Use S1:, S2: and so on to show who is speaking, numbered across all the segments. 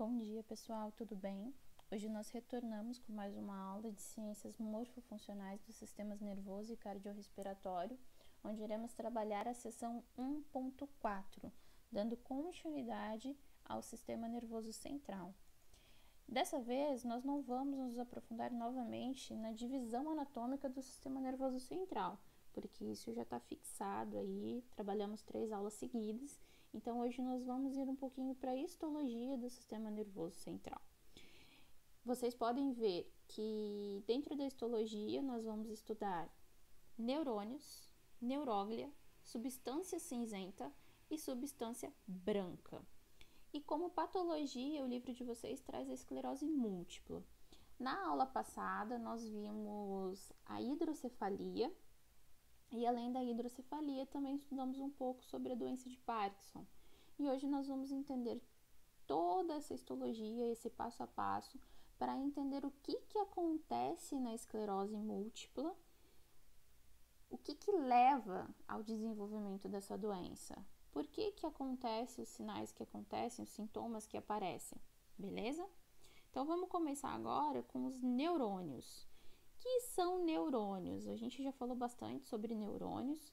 S1: Bom dia, pessoal, tudo bem? Hoje nós retornamos com mais uma aula de ciências morfofuncionais dos sistemas nervoso e cardiorrespiratório, onde iremos trabalhar a seção 1.4, dando continuidade ao sistema nervoso central. Dessa vez, nós não vamos nos aprofundar novamente na divisão anatômica do sistema nervoso central, porque isso já está fixado aí, trabalhamos 3 aulas seguidas, então hoje nós vamos ir um pouquinho para a histologia do sistema nervoso central. Vocês podem ver que dentro da histologia nós vamos estudar neurônios, neuróglia, substância cinzenta e substância branca. E como patologia, o livro de vocês traz a esclerose múltipla. Na aula passada, nós vimos a hidrocefalia e, além da hidrocefalia, também estudamos um pouco sobre a doença de Parkinson. E hoje nós vamos entender toda essa histologia, esse passo a passo, para entender o que acontece na esclerose múltipla, o que leva ao desenvolvimento dessa doença. Por que acontece os sinais que acontecem, os sintomas que aparecem, beleza? Então, vamos começar agora com os neurônios. O que são neurônios? A gente já falou bastante sobre neurônios.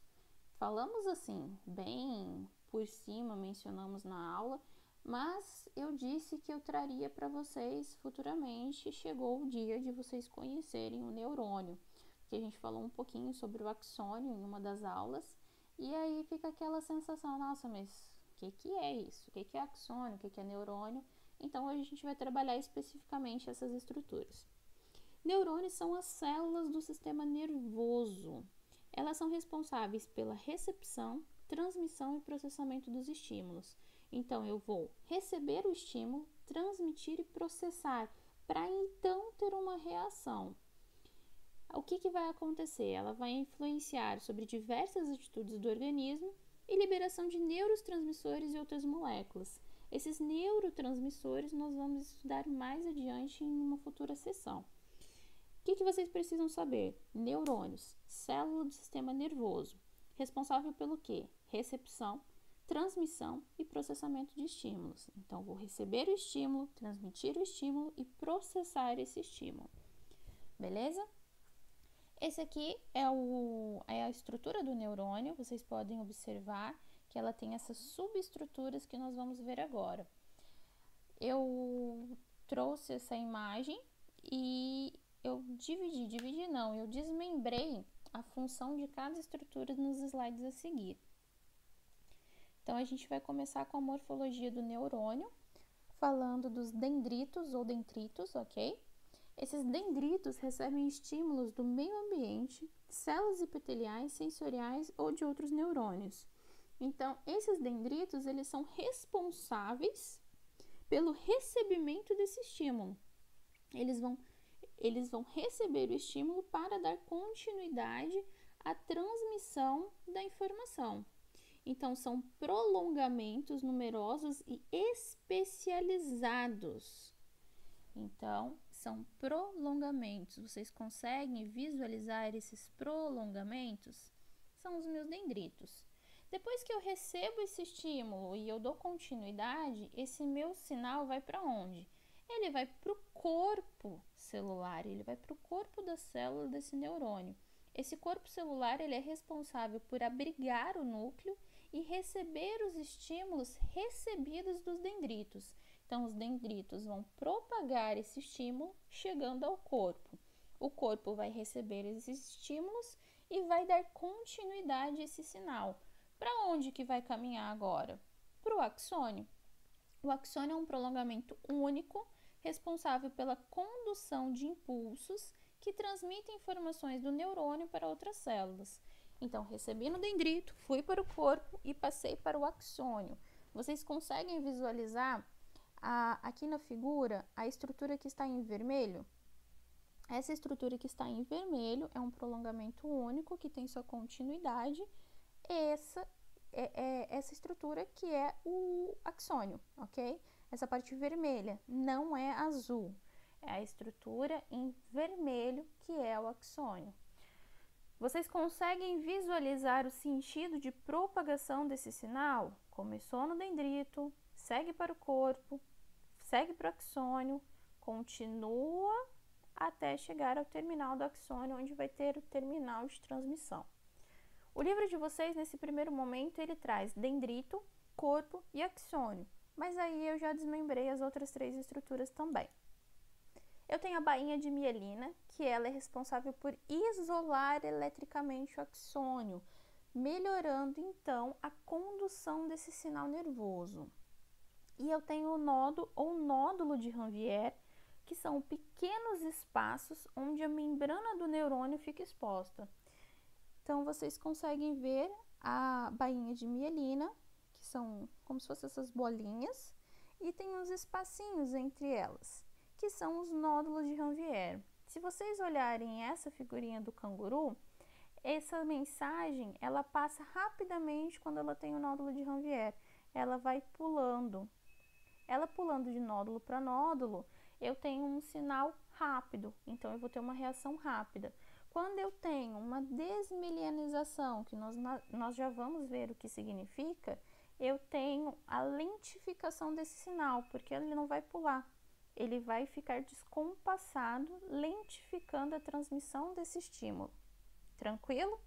S1: Falamos assim, bem por cima, mencionamos na aula, mas eu disse que eu traria para vocês futuramente. Chegou o dia de vocês conhecerem o neurônio, porque a gente falou um pouquinho sobre o axônio em uma das aulas. E aí fica aquela sensação, nossa, mas o que é isso? O que é axônio? O que é neurônio? Então, hoje a gente vai trabalhar especificamente essas estruturas. Neurônios são as células do sistema nervoso. Elas são responsáveis pela recepção, transmissão e processamento dos estímulos. Então, eu vou receber o estímulo, transmitir e processar, para então ter uma reação. O que vai acontecer? Ela vai influenciar sobre diversas atitudes do organismo e liberação de neurotransmissores e outras moléculas. Esses neurotransmissores nós vamos estudar mais adiante em uma futura sessão. O que vocês precisam saber? Neurônios, célula do sistema nervoso, responsável pelo quê? Recepção, transmissão e processamento de estímulos. Então, vou receber o estímulo, transmitir o estímulo e processar esse estímulo. Beleza? Esse aqui é a estrutura do neurônio. Vocês podem observar que ela tem essas subestruturas que nós vamos ver agora. Eu trouxe essa imagem e eu eu desmembrei a função de cada estrutura nos slides a seguir. Então, a gente vai começar com a morfologia do neurônio, falando dos dendritos ou dentritos, ok? Esses dendritos recebem estímulos do meio ambiente, células epiteliais, sensoriais ou de outros neurônios. Então, esses dendritos, eles são responsáveis pelo recebimento desse estímulo. Eles vão receber o estímulo para dar continuidade à transmissão da informação. Então, são prolongamentos numerosos e especializados. Então, são prolongamentos. Vocês conseguem visualizar esses prolongamentos? São os meus dendritos. Depois que eu recebo esse estímulo e eu dou continuidade, esse meu sinal vai para onde? Ele vai para o corpo celular, ele vai para o corpo da célula desse neurônio. Esse corpo celular, ele é responsável por abrigar o núcleo e receber os estímulos recebidos dos dendritos. Então, os dendritos vão propagar esse estímulo chegando ao corpo. O corpo vai receber esses estímulos e vai dar continuidade a esse sinal. Para onde que vai caminhar agora? Para o axônio. O axônio é um prolongamento único, responsável pela condução de impulsos que transmitem informações do neurônio para outras células. Então, recebi no dendrito, fui para o corpo e passei para o axônio. Vocês conseguem visualizar aqui na figura a estrutura que está em vermelho? Essa estrutura que está em vermelho é um prolongamento único que tem sua continuidade. Essa estrutura que é o axônio, ok? Essa parte vermelha não é azul, é a estrutura em vermelho que é o axônio. Vocês conseguem visualizar o sentido de propagação desse sinal? Começou no dendrito, segue para o corpo, segue para o axônio, continua até chegar ao terminal do axônio, onde vai ter o terminal de transmissão. O livro de vocês, nesse primeiro momento, ele traz dendrito, corpo e axônio, mas aí eu já desmembrei as outras 3 estruturas também. Eu tenho a bainha de mielina, que ela é responsável por isolar eletricamente o axônio, melhorando então a condução desse sinal nervoso. E eu tenho o nodo ou nódulo de Ranvier, que são pequenos espaços onde a membrana do neurônio fica exposta. Então, vocês conseguem ver a bainha de mielina, que são como se fossem essas bolinhas, e tem uns espacinhos entre elas, que são os nódulos de Ranvier. Se vocês olharem essa figurinha do canguru, essa mensagem, ela passa rapidamente quando ela tem o nódulo de Ranvier. Ela vai pulando. Ela pulando de nódulo para nódulo, eu tenho um sinal rápido, então eu vou ter uma reação rápida. Quando eu tenho uma desmilinização, que nós já vamos ver o que significa, eu tenho a lentificação desse sinal, porque ele não vai pular. Ele vai ficar descompassado, lentificando a transmissão desse estímulo. Tranquilo?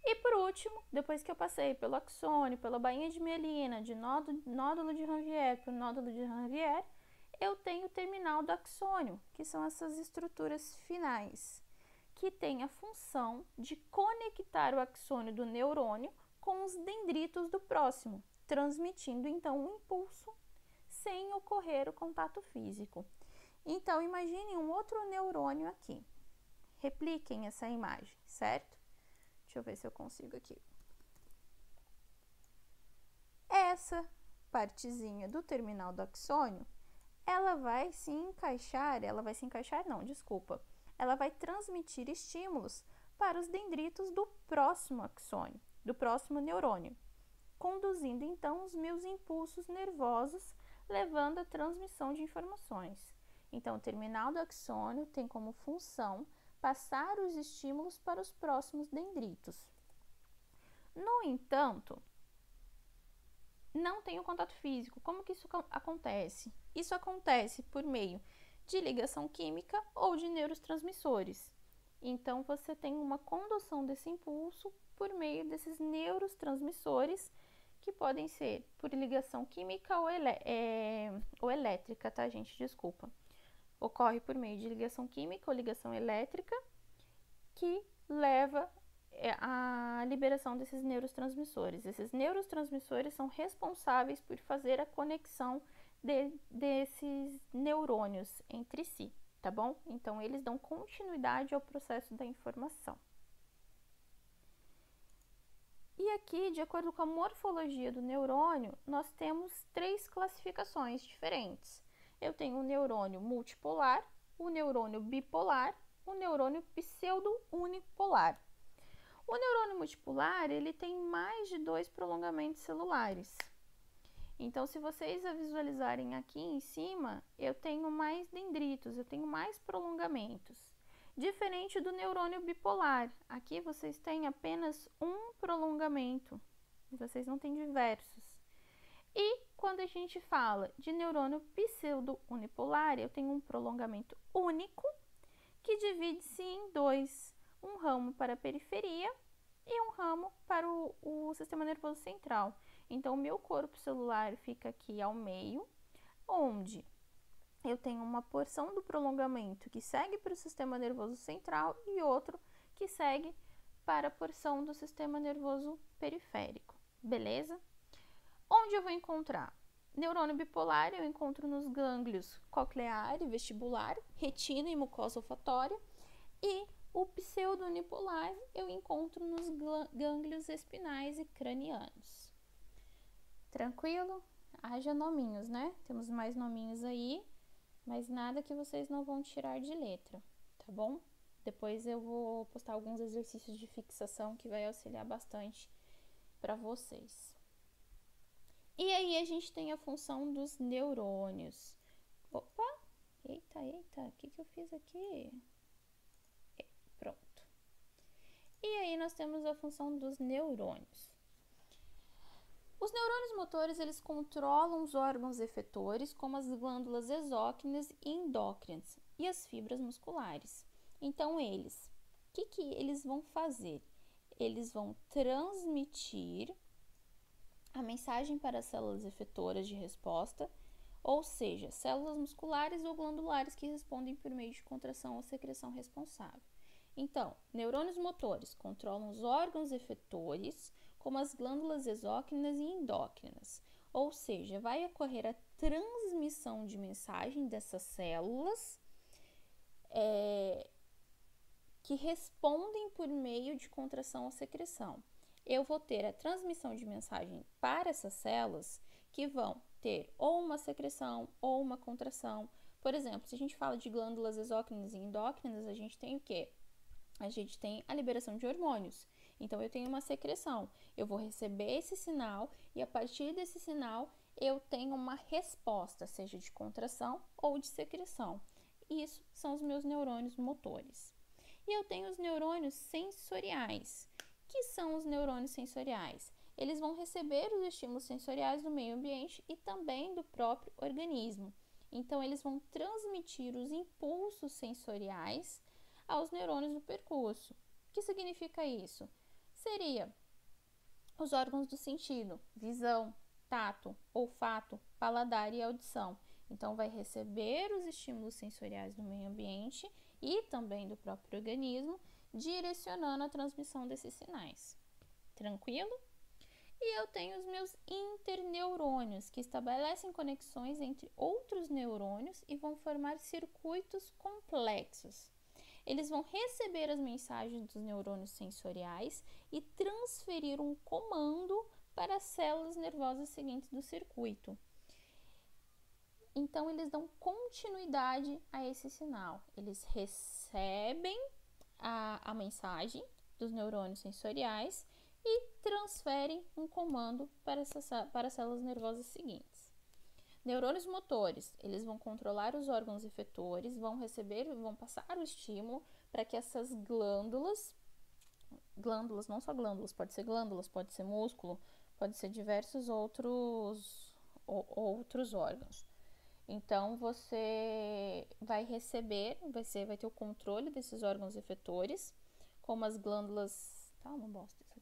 S1: E por último, depois que eu passei pelo axônio, pela bainha de mielina, de nódulo de Ranvier para o nódulo de Ranvier, eu tenho o terminal do axônio, que são essas estruturas finais, que tem a função de conectar o axônio do neurônio com os dendritos do próximo, transmitindo então um impulso sem ocorrer o contato físico. Então, imagine um outro neurônio aqui. Repliquem essa imagem, certo? Deixa eu ver se eu consigo aqui. Essa partezinha do terminal do axônio, ela vai transmitir estímulos para os dendritos do próximo axônio, do próximo neurônio, conduzindo então os meus impulsos nervosos, levando à transmissão de informações. Então, o terminal do axônio tem como função passar os estímulos para os próximos dendritos. No entanto, não tem o contato físico. Como que isso acontece? Isso acontece por meio de ligação química ou de neurotransmissores. Então, você tem uma condução desse impulso por meio desses neurotransmissores, que podem ser por ligação química ou elétrica, tá, gente? Desculpa. Ocorre por meio de ligação química ou ligação elétrica, que leva à liberação desses neurotransmissores. Esses neurotransmissores são responsáveis por fazer a conexão desses neurônios entre si, tá bom? Então, eles dão continuidade ao processo da informação. E aqui, de acordo com a morfologia do neurônio, nós temos 3 classificações diferentes. Eu tenho o neurônio multipolar, o neurônio bipolar, o neurônio pseudo-unipolar. O neurônio multipolar, ele tem mais de 2 prolongamentos celulares. Então, se vocês visualizarem aqui em cima, eu tenho mais dendritos, eu tenho mais prolongamentos. Diferente do neurônio bipolar, aqui vocês têm apenas um prolongamento, vocês não têm diversos. E quando a gente fala de neurônio pseudo-unipolar, eu tenho um prolongamento único que divide-se em 2, um ramo para a periferia e um ramo para o sistema nervoso central. Então, o meu corpo celular fica aqui ao meio, onde eu tenho uma porção do prolongamento que segue para o sistema nervoso central e outro que segue para a porção do sistema nervoso periférico, beleza? Onde eu vou encontrar? Neurônio bipolar eu encontro nos gânglios coclear e vestibular, retina e mucosa olfatória, e o pseudo-unipolar eu encontro nos gânglios espinais e cranianos. Tranquilo? Haja nominhos, né? Temos mais nominhos aí, mas nada que vocês não vão tirar de letra, tá bom? Depois eu vou postar alguns exercícios de fixação que vai auxiliar bastante para vocês. E aí a gente tem a função dos neurônios. Opa! Eita, o que eu fiz aqui? Pronto. E aí nós temos a função dos neurônios. Os neurônios motores, eles controlam os órgãos efetores, como as glândulas exócrinas e endócrinas, e as fibras musculares. Então, o que eles vão fazer? Eles vão transmitir a mensagem para as células efetoras de resposta, ou seja, células musculares ou glandulares que respondem por meio de contração ou secreção responsável. Então, neurônios motores controlam os órgãos efetores, como as glândulas exócrinas e endócrinas, ou seja, vai ocorrer a transmissão de mensagem dessas células que respondem por meio de contração ou secreção. Eu vou ter a transmissão de mensagem para essas células que vão ter ou uma secreção ou uma contração. Por exemplo, se a gente fala de glândulas exócrinas e endócrinas, a gente tem o quê? A gente tem a liberação de hormônios. Então, eu tenho uma secreção. Eu vou receber esse sinal e, a partir desse sinal, eu tenho uma resposta, seja de contração ou de secreção. Isso são os meus neurônios motores. E eu tenho os neurônios sensoriais. O que são os neurônios sensoriais? Eles vão receber os estímulos sensoriais do meio ambiente e também do próprio organismo. Então, eles vão transmitir os impulsos sensoriais aos neurônios do percurso. O que significa isso? Seria os órgãos do sentido, visão, tato, olfato, paladar e audição. Então, vai receber os estímulos sensoriais do meio ambiente e também do próprio organismo, direcionando a transmissão desses sinais. Tranquilo? E eu tenho os meus interneurônios, que estabelecem conexões entre outros neurônios e vão formar circuitos complexos. Eles vão receber as mensagens dos neurônios sensoriais e transferir um comando para as células nervosas seguintes do circuito. Então, eles dão continuidade a esse sinal. Eles recebem a mensagem dos neurônios sensoriais e transferem um comando para as células nervosas seguintes. Neurônios motores, eles vão controlar os órgãos efetores, vão passar o estímulo para que essas glândulas, não só glândulas, pode ser glândulas, pode ser músculo, pode ser diversos outros órgãos. Então, você vai ter o controle desses órgãos efetores, como as glândulas... Tá uma bosta isso